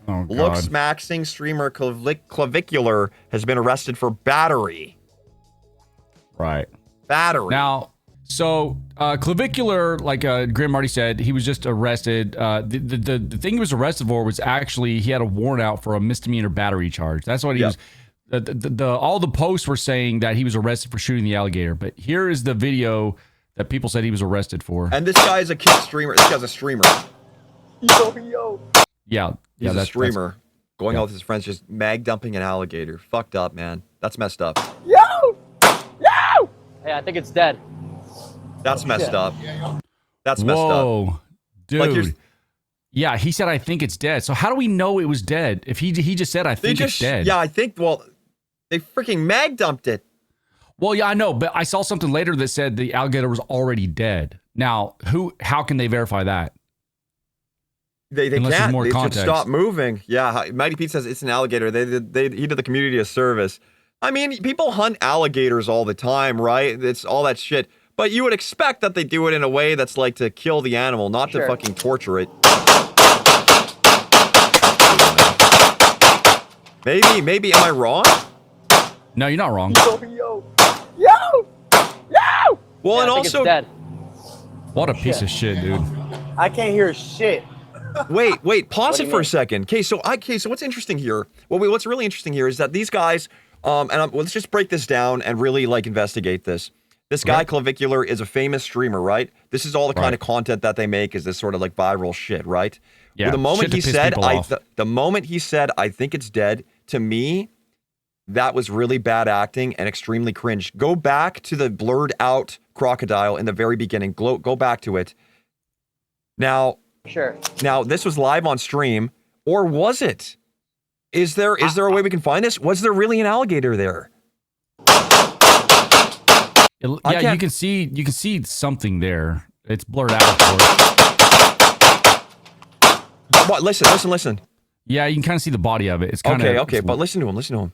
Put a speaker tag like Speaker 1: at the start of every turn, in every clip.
Speaker 1: Oh, God.
Speaker 2: Looks maxing streamer Clavicular has been arrested for battery.
Speaker 1: Right.
Speaker 2: Battery.
Speaker 1: Now, so Clavicular, like Grim already said, he was just arrested. The thing he was arrested for was actually he had a warrant out for a misdemeanor battery charge. That's what he was. All the posts were saying that he was arrested for shooting the alligator. But here is the video that people said he was arrested for.
Speaker 2: And this guy is a kick streamer. This guy's a streamer.
Speaker 3: Yo.
Speaker 1: Yeah.
Speaker 2: He's a streamer. Going out with his friends, just mag dumping an alligator. Fucked up, man. That's messed up.
Speaker 3: Yo. Hey, I think it's dead.
Speaker 2: That's messed up. That's messed up.
Speaker 1: Whoa, dude.
Speaker 2: Like
Speaker 1: yeah, he said, I think it's dead. So how do we know it was dead? If he just said, I think it's dead.
Speaker 2: Yeah, I think, well, they freaking mag dumped it.
Speaker 1: Well, yeah, I know, but I saw something later that said the alligator was already dead. Now, how can they verify that?
Speaker 2: They
Speaker 1: Unless
Speaker 2: can't.
Speaker 1: there's more
Speaker 2: They should
Speaker 1: context.
Speaker 2: stop moving. Yeah, Mighty Pete says it's an alligator. He did the community a service. I mean, people hunt alligators all the time, right? It's all that shit. But you would expect that they do it in a way that's like to kill the animal, not to fucking torture it. Maybe, am I wrong?
Speaker 1: No, you're not wrong.
Speaker 3: Yo.
Speaker 2: Well, and
Speaker 3: I think it's
Speaker 2: also,
Speaker 3: dead.
Speaker 1: What a piece of shit, dude.
Speaker 3: I can't hear shit.
Speaker 2: wait, pause
Speaker 3: What do
Speaker 2: it
Speaker 3: you
Speaker 2: for a
Speaker 3: mean?
Speaker 2: second. Okay, so what's interesting here? Well, what's really interesting here is that these guys, let's just break this down and really like investigate this. This guy, Clavicular, is a famous streamer, right? This is all the kind of content that they make, is this sort of like viral shit, right?
Speaker 1: Yeah,
Speaker 2: Well, the moment
Speaker 1: shit to
Speaker 2: he
Speaker 1: piss
Speaker 2: said,
Speaker 1: people off.
Speaker 2: the moment he said, I think it's dead, to me, that was really bad acting and extremely cringe. Go back to the blurred out crocodile in the very beginning. Go back to it. Now, this was live on stream, or was it? Is there a way we can find this? Was there really an alligator there?
Speaker 1: Yeah, you can see something there. It's blurred out, of course.
Speaker 2: What? Listen.
Speaker 1: Yeah, you can kind of see the body of it. It's kind of
Speaker 2: okay, but listen to him.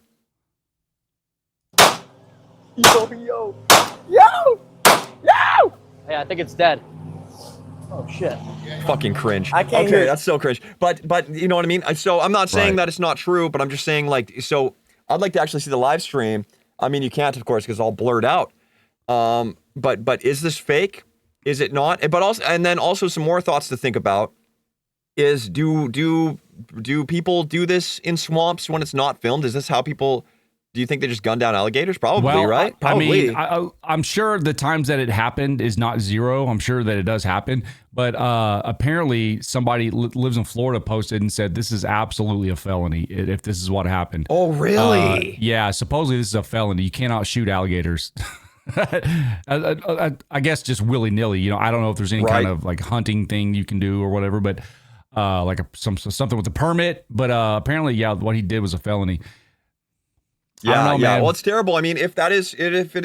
Speaker 3: Yo. Hey, I think it's dead. Oh shit.
Speaker 2: Fucking cringe.
Speaker 3: I can't hear it.
Speaker 2: That's so cringe. But you know what I mean? So I'm not saying that it's not true, but I'm just saying like, so I'd like to actually see the live stream. I mean, you can't, of course, because it's all blurred out. But is this fake? Is it not? But also, and then also some more thoughts to think about is do people do this in swamps when it's not filmed? Is this how people? Do you think they just gun down alligators? Probably, right? Probably.
Speaker 1: I mean, I'm sure the times that it happened is not zero. I'm sure that it does happen. But apparently somebody lives in Florida posted and said this is absolutely a felony if this is what happened.
Speaker 2: Oh, really?
Speaker 1: Yeah, supposedly this is a felony. You cannot shoot alligators. I guess just willy-nilly. You know, I don't know if there's any kind of like hunting thing you can do or whatever, but like something with a permit. But apparently, yeah, what he did was a felony.
Speaker 2: Yeah, yeah. Well, it's terrible. I mean, if it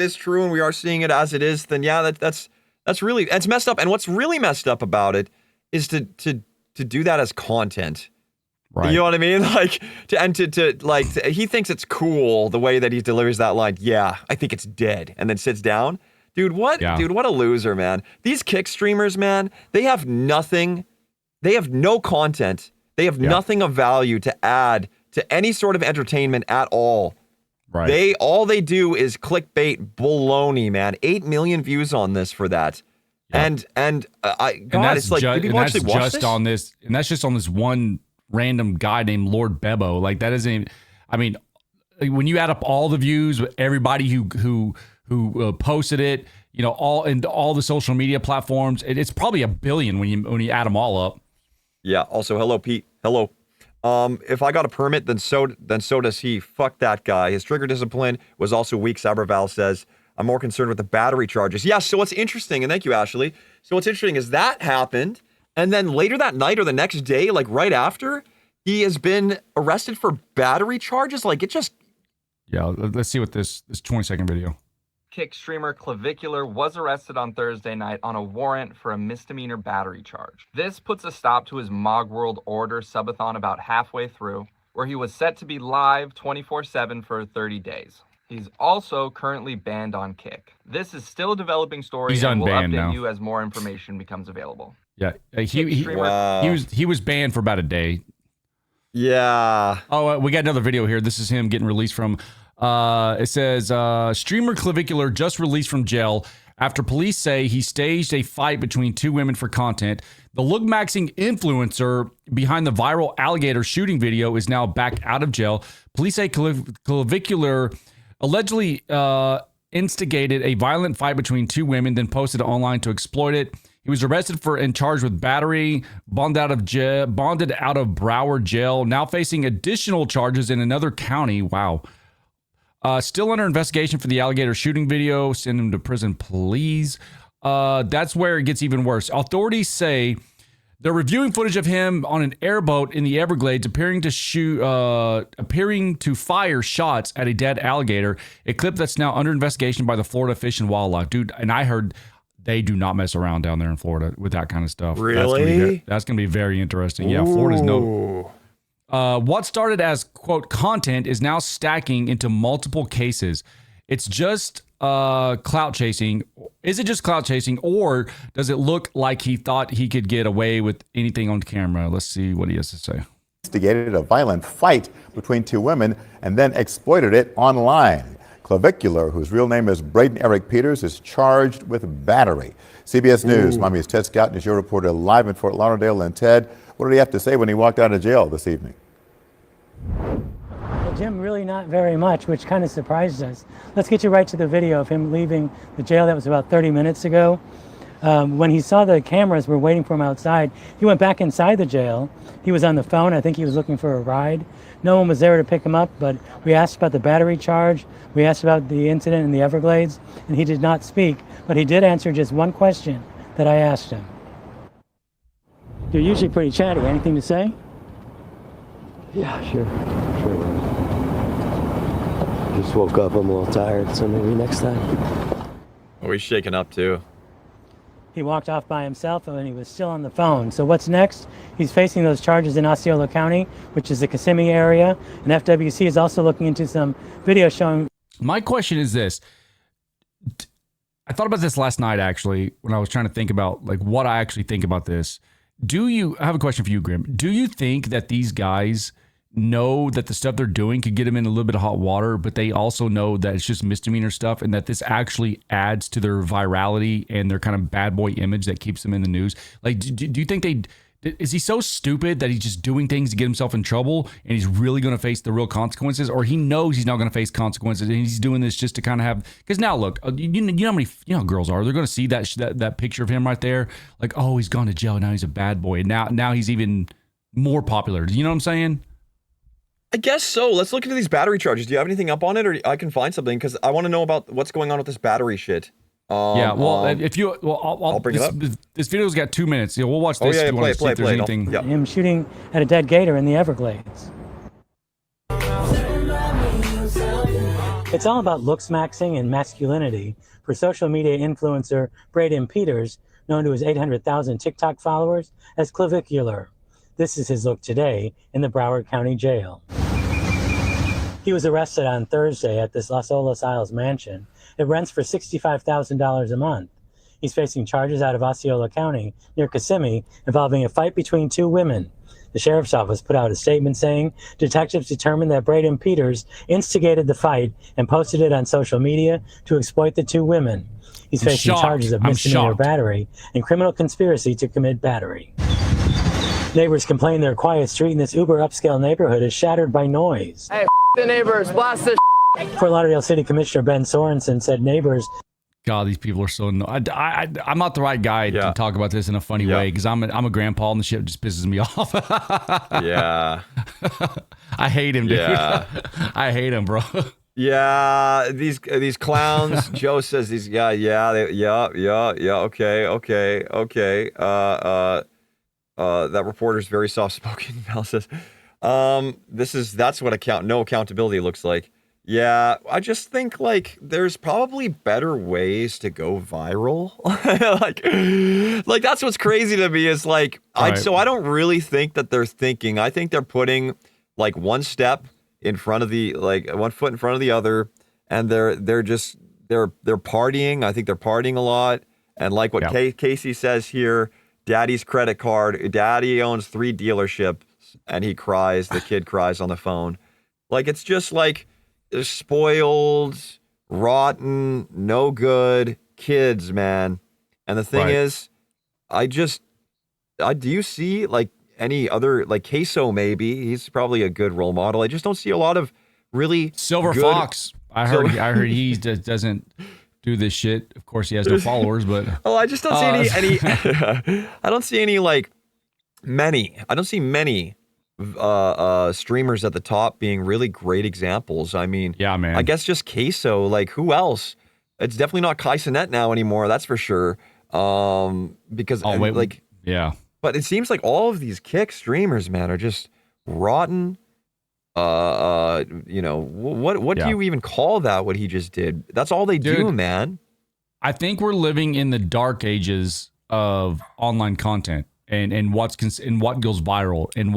Speaker 2: is true and we are seeing it as it is, then yeah, that's really messed up. And what's really messed up about it is to do that as content. Right. You know what I mean? Like he thinks it's cool the way that he delivers that line. Yeah, I think it's dead, and then sits down. Dude, what? Yeah. Dude, what a loser, man. These kick streamers, man, they have nothing. They have no content. They have nothing of value to add to any sort of entertainment at all. Right. All they do is clickbait baloney, man. 8 million views on this for that. Yep. And it's like, do people actually watch this?
Speaker 1: On this, and that's just on this one random guy named Lord Bebo. Like that isn't even, I mean, when you add up all the views with everybody who posted it, you know, all the social media platforms, it's probably 1 billion when you add them all up.
Speaker 2: Yeah. Also, hello, Pete. Hello. If I got a permit, then so does he. Fuck that guy. His trigger discipline was also weak, Saberval says. I'm more concerned with the battery charges. Yeah, so what's interesting, and thank you, Ashley. So what's interesting is that happened, and then later that night or the next day, like right after, he has been arrested for battery charges. Like it just...
Speaker 1: Yeah, let's see what this 20-second video.
Speaker 4: Kick streamer Clavicular was arrested on Thursday night on a warrant for a misdemeanor battery charge. This puts a stop to his Mog World Order subathon about halfway through, where he was set to be live 24/7 for 30 days. He's also currently banned on Kick. This is still a developing story, and we'll update you as more information becomes available.
Speaker 1: Yeah, he was banned for about a day.
Speaker 2: Yeah.
Speaker 1: Oh, we got another video here. This is him getting released from. It says streamer Clavicular just released from jail after police say he staged a fight between two women for content. The look-maxing influencer behind the viral alligator shooting video is now back out of jail. Police say Clavicular allegedly instigated a violent fight between two women, then posted it online to exploit it. He was arrested and charged with battery, bonded out of Broward jail, now facing additional charges in another county. Wow. Still under investigation for the alligator shooting video. Send him to prison, please. That's where it gets even worse. Authorities say they're reviewing footage of him on an airboat in the Everglades, appearing to fire shots at a dead alligator. A clip that's now under investigation by the Florida Fish and Wildlife. Dude, and I heard they do not mess around down there in Florida with that kind of stuff.
Speaker 2: Really?
Speaker 1: That's going to be very interesting. Yeah, Florida's no... what started as, quote, content is now stacking into multiple cases. It's just clout chasing. Is it just clout chasing, or does it look like he thought he could get away with anything on camera? Let's see what he has to say.
Speaker 5: Instigated a violent fight between two women and then exploited it online. Clavicular, whose real name is Braden Eric Peters, is charged with battery. CBS News, Miami's Ted Scott is your reporter live in Fort Lauderdale. And Ted, what did he have to say when he walked out of jail this evening?
Speaker 6: Well, Jim, really not very much, which kind of surprised us. Let's get you right to the video of him leaving the jail. That was about 30 minutes ago. When he saw the cameras were waiting for him outside, he went back inside the jail. He was on the phone. I think he was looking for a ride. No one was there to pick him up, but we asked about the battery charge. We asked about the incident in the Everglades, and he did not speak, but he did answer just one question that I asked him. You're usually pretty chatty. Anything to say?
Speaker 7: Yeah, sure. Just woke up, I'm a little tired, so maybe next time.
Speaker 2: Oh, he's shaking up too.
Speaker 6: He walked off by himself and he was still on the phone. So what's next? He's facing those charges in Osceola County, which is the Kissimmee area. And FWC is also looking into some video showing.
Speaker 1: My question is this. I thought about this last night, actually, when I was trying to think about like what I actually think about this. I have a question for you, Grim. Do you think that these guys know that the stuff they're doing could get them in a little bit of hot water, but they also know that it's just misdemeanor stuff and that this actually adds to their virality and their kind of bad boy image that keeps them in the news? Like, do you think is he so stupid that he's just doing things to get himself in trouble and he's really going to face the real consequences, or he knows he's not going to face consequences and he's doing this just to kind of have, because now look, you know how many, how girls are, they're going to see that picture of him right there. Like, oh, he's gone to jail. Now he's a bad boy. And now he's even more popular. Do you know what I'm saying?
Speaker 2: I guess so. Let's look into these battery charges. Do you have anything up on it, or I can find something? Because I want to know about what's going on with this battery shit.
Speaker 1: Yeah, well, I'll bring it up. This video's got 2 minutes. Yeah, we'll watch this.
Speaker 2: Oh, yeah, play.
Speaker 1: Anything.
Speaker 2: Yep.
Speaker 6: Him shooting at a dead gator in the Everglades. It's all about looks maxing and masculinity for social media influencer Braden Peters, known to his 800,000 TikTok followers as Clavicular. This is his look today in the Broward County Jail. He was arrested on Thursday at this Las Olas Isles mansion. It rents for $65,000 a month. He's facing charges out of Osceola County near Kissimmee involving a fight between two women. The sheriff's office put out a statement saying detectives determined that Braden Peters instigated the fight and posted it on social media to exploit the two women. He's facing charges of misdemeanor battery and criminal conspiracy to commit battery. Neighbors complain their quiet street in this uber upscale neighborhood is shattered by noise.
Speaker 3: Hey, the neighbors, blast the
Speaker 6: Fort Lauderdale City Commissioner Ben Sorensen said neighbors.
Speaker 1: God, these people are so annoying. I'm not the right guy to talk about this in a funny way because I'm a grandpa and the shit just pisses me off.
Speaker 2: Yeah.
Speaker 1: I hate him, dude.
Speaker 2: Yeah.
Speaker 1: I hate him, bro.
Speaker 2: Yeah, these clowns. Joe says these. Okay. That reporter's very soft-spoken. Val says, that's what no accountability looks like. Yeah, I just think like there's probably better ways to go viral. like that's what's crazy to me is like so I don't really think that they're thinking. I think they're putting like one step in front of one foot in front of the other, and they're partying. I think they're partying a lot, and like what Casey says here. Daddy's credit card. Daddy owns 3 dealerships. calls and he cries, the kid cries on the phone. Like, it's just like spoiled, rotten, no good kids, man. And the thing is, do you see like any other, like Queso maybe, he's probably a good role model. I just don't see a lot of really
Speaker 1: Silver
Speaker 2: good,
Speaker 1: Fox. I heard he doesn't do this shit. Of course, he has no followers, but
Speaker 2: I just don't see any. I don't see any I don't see many streamers at the top being really great examples. I mean,
Speaker 1: yeah, man.
Speaker 2: I guess just Queso. Like, who else? It's definitely not Kai Cenat now anymore. That's for sure. Because
Speaker 1: yeah.
Speaker 2: But it seems like all of these Kick streamers, man, are just rotten. What do you even call that? What he just did? That's all they do, man.
Speaker 1: I think we're living in the dark ages of online content and what goes viral and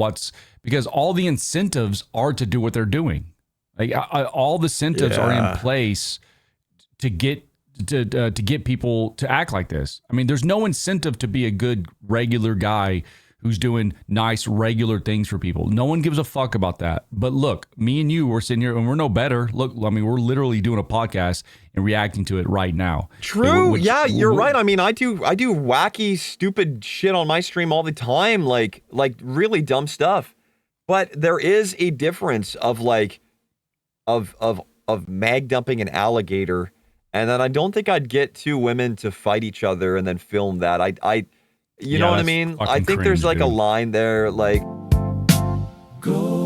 Speaker 1: because all the incentives are to do what they're doing. Like all the incentives are in place to get people to act like this. I mean, there's no incentive to be a good regular guy who's doing nice regular things for people. No one gives a fuck about that. But look, me and you, we're sitting here and we're no better. Look, I mean, we're literally doing a podcast and reacting to it right now.
Speaker 2: True. You're right. I mean, I do wacky, stupid shit on my stream all the time, like really dumb stuff. But there is a difference of mag dumping an alligator. And then I don't think I'd get two women to fight each other and then film that. You know what I mean? I think there's like a line there, like. Go